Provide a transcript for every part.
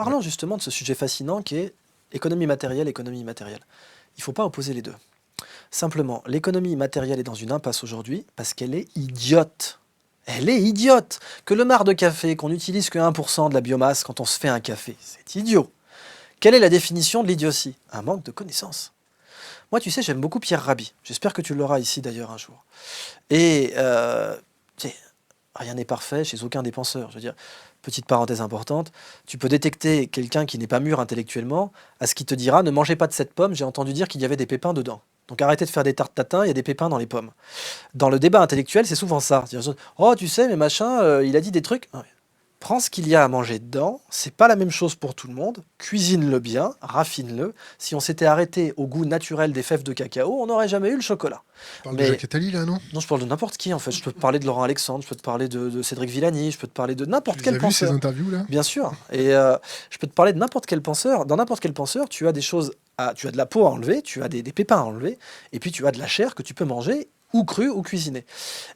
Ouais. Parlons justement de ce sujet fascinant qui est économie matérielle, économie immatérielle. Il ne faut pas opposer les deux. Simplement, l'économie matérielle est dans une impasse aujourd'hui parce qu'elle est idiote. Elle est idiote. Que le marc de café, qu'on n'utilise que 1% de la biomasse quand on se fait un café, c'est idiot. Quelle est la définition de l'idiotie? Un manque de connaissances. Moi, tu sais, j'aime beaucoup Pierre Rabhi. J'espère que tu l'auras ici d'ailleurs un jour. Et tu sais, rien n'est parfait chez aucun des penseurs. Je veux dire, petite parenthèse importante, tu peux détecter quelqu'un qui n'est pas mûr intellectuellement à ce qui te dira ne mangez pas de cette pomme, j'ai entendu dire qu'il y avait des pépins dedans. Donc arrêtez de faire des tartes tatin, il y a des pépins dans les pommes. Dans le débat intellectuel, c'est souvent ça. C'est-à-dire, oh, tu sais, mais machin, il a dit des trucs. Ouais. Prends ce qu'il y a à manger dedans, c'est pas la même chose pour tout le monde. Cuisine-le bien, raffine-le. Si on s'était arrêté au goût naturel des fèves de cacao, on n'aurait jamais eu le chocolat. Tu parles de Mais Jacques Attali, là, non? non, je parle de n'importe qui en fait. Je peux te parler de Laurent Alexandre, je peux te parler de Cédric Villani, je peux te parler de Tu n'importe les quel as vus, ces penseur. interviews, là? Bien sûr. Et je peux te parler de n'importe quel penseur. Dans n'importe quel penseur, tu as des choses tu as de la peau à enlever, tu as des pépins à enlever, et puis tu as de la chair que tu peux manger ou crue ou cuisinée.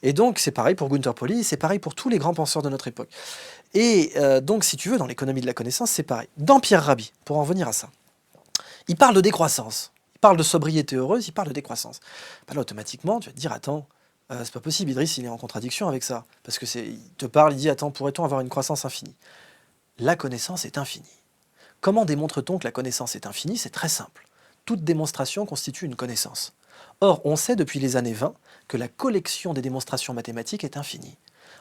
Et donc c'est pareil pour Gunther Pauli, c'est pareil pour tous les grands penseurs de notre époque. Et donc si tu veux, dans l'économie de la connaissance, c'est pareil. Dans Pierre Rabhi, pour en venir à ça, il parle de décroissance. Il parle de sobriété heureuse, il parle de décroissance. Bah là, automatiquement, tu vas te dire, attends, c'est pas possible, Idriss, il est en contradiction avec ça. Parce que il te parle, il dit, attends, pourrait-on avoir une croissance infinie? La connaissance est infinie. Comment démontre-t-on que la connaissance est infinie? C'est très simple. Toute démonstration constitue une connaissance. Or, on sait depuis les années 20 que la collection des démonstrations mathématiques est infinie.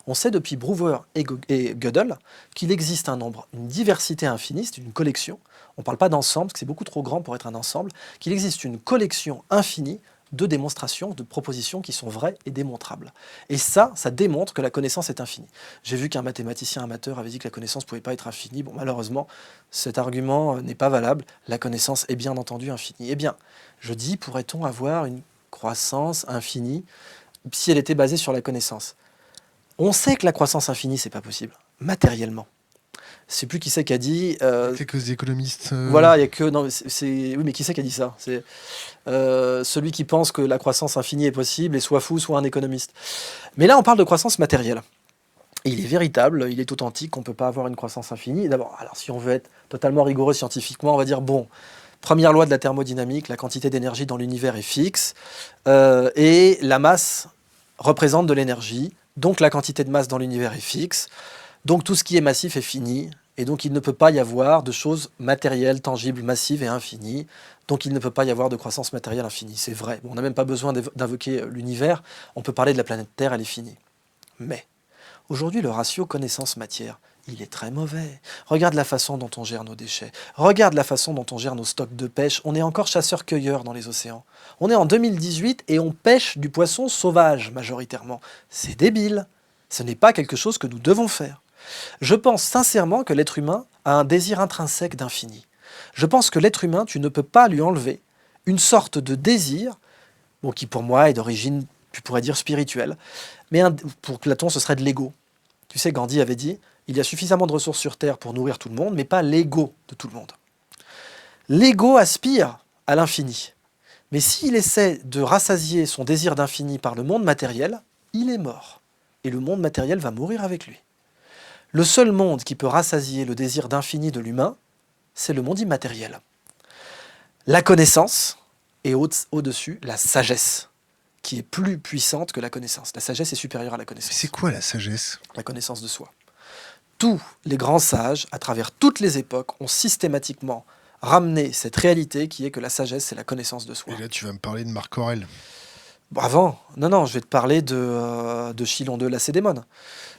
On sait depuis Brouwer et Gödel qu'il existe un nombre, une diversité infinie, c'est une collection. On ne parle pas d'ensemble, parce que c'est beaucoup trop grand pour être un ensemble, qu'il existe une collection infinie de démonstrations, de propositions qui sont vraies et démontrables. Et ça démontre que la connaissance est infinie. J'ai vu qu'un mathématicien amateur avait dit que la connaissance ne pouvait pas être infinie. Bon, malheureusement, cet argument n'est pas valable. La connaissance est bien entendu infinie. Eh bien, je dis, pourrait-on avoir une croissance infinie si elle était basée sur la connaissance? On sait que la croissance infinie, c'est pas possible, matériellement. Je sais plus qui c'est qui a dit. Quelques économistes. Voilà, il y a que. Non, oui, mais qui c'est qui a dit ça? C'est celui qui pense que la croissance infinie est possible est soit fou, soit un économiste. Mais là, on parle de croissance matérielle. Et il est véritable, il est authentique, qu'on ne peut pas avoir une croissance infinie. D'abord, alors si on veut être totalement rigoureux scientifiquement, on va dire bon, première loi de la thermodynamique, la quantité d'énergie dans l'univers est fixe, et la masse représente de l'énergie, donc la quantité de masse dans l'univers est fixe, donc tout ce qui est massif est fini, et donc il ne peut pas y avoir de choses matérielles, tangibles, massives et infinies, donc il ne peut pas y avoir de croissance matérielle infinie. C'est vrai, bon, on n'a même pas besoin d'invoquer l'univers, on peut parler de la planète Terre, elle est finie. Mais aujourd'hui, le ratio connaissance-matière, il est très mauvais. Regarde la façon dont on gère nos déchets. Regarde la façon dont on gère nos stocks de pêche. On est encore chasseurs-cueilleurs dans les océans. On est en 2018 et on pêche du poisson sauvage majoritairement. C'est débile. Ce n'est pas quelque chose que nous devons faire. Je pense sincèrement que l'être humain a un désir intrinsèque d'infini. Je pense que l'être humain, tu ne peux pas lui enlever une sorte de désir, bon, qui pour moi est d'origine, tu pourrais dire spirituelle, mais pour Platon, ce serait de l'ego. Tu sais, Gandhi avait dit, il y a suffisamment de ressources sur Terre pour nourrir tout le monde, mais pas l'ego de tout le monde. L'ego aspire à l'infini. Mais s'il essaie de rassasier son désir d'infini par le monde matériel, il est mort. Et le monde matériel va mourir avec lui. Le seul monde qui peut rassasier le désir d'infini de l'humain, c'est le monde immatériel. La connaissance et au-dessus, la sagesse, qui est plus puissante que la connaissance. La sagesse est supérieure à la Mais connaissance. c'est quoi la sagesse? La connaissance de soi. Tous les grands sages, à travers toutes les époques, ont systématiquement ramené cette réalité qui est que la sagesse, c'est la connaissance de soi. Et là, tu vas me parler de Marc Aurèle. Bon, avant, non, je vais te parler de Chilon de Lacédémone.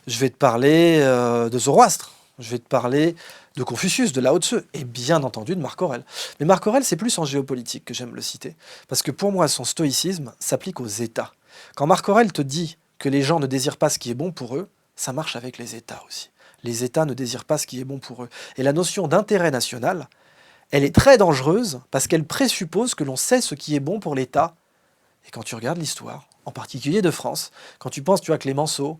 Je vais te parler de Zoroastre. Je vais te parler de Confucius, de Lao Tse, et bien entendu de Marc Aurèle. Mais Marc Aurèle, c'est plus en géopolitique que j'aime le citer. Parce que pour moi, son stoïcisme s'applique aux États. Quand Marc Aurèle te dit que les gens ne désirent pas ce qui est bon pour eux, ça marche avec les États aussi. Les États ne désirent pas ce qui est bon pour eux. Et la notion d'intérêt national, elle est très dangereuse parce qu'elle présuppose que l'on sait ce qui est bon pour l'État. Et quand tu regardes l'histoire, en particulier de France, quand tu penses, tu as Clémenceau,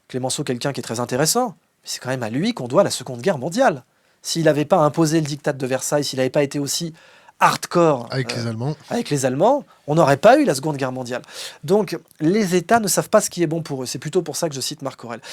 quelqu'un qui est très intéressant, mais c'est quand même à lui qu'on doit la Seconde Guerre mondiale. S'il n'avait pas imposé le diktat de Versailles, s'il n'avait pas été aussi hardcore Avec les Allemands. avec les Allemands, on n'aurait pas eu la Seconde Guerre mondiale. Donc les États ne savent pas ce qui est bon pour eux. C'est plutôt pour ça que je cite Marc Aurèle.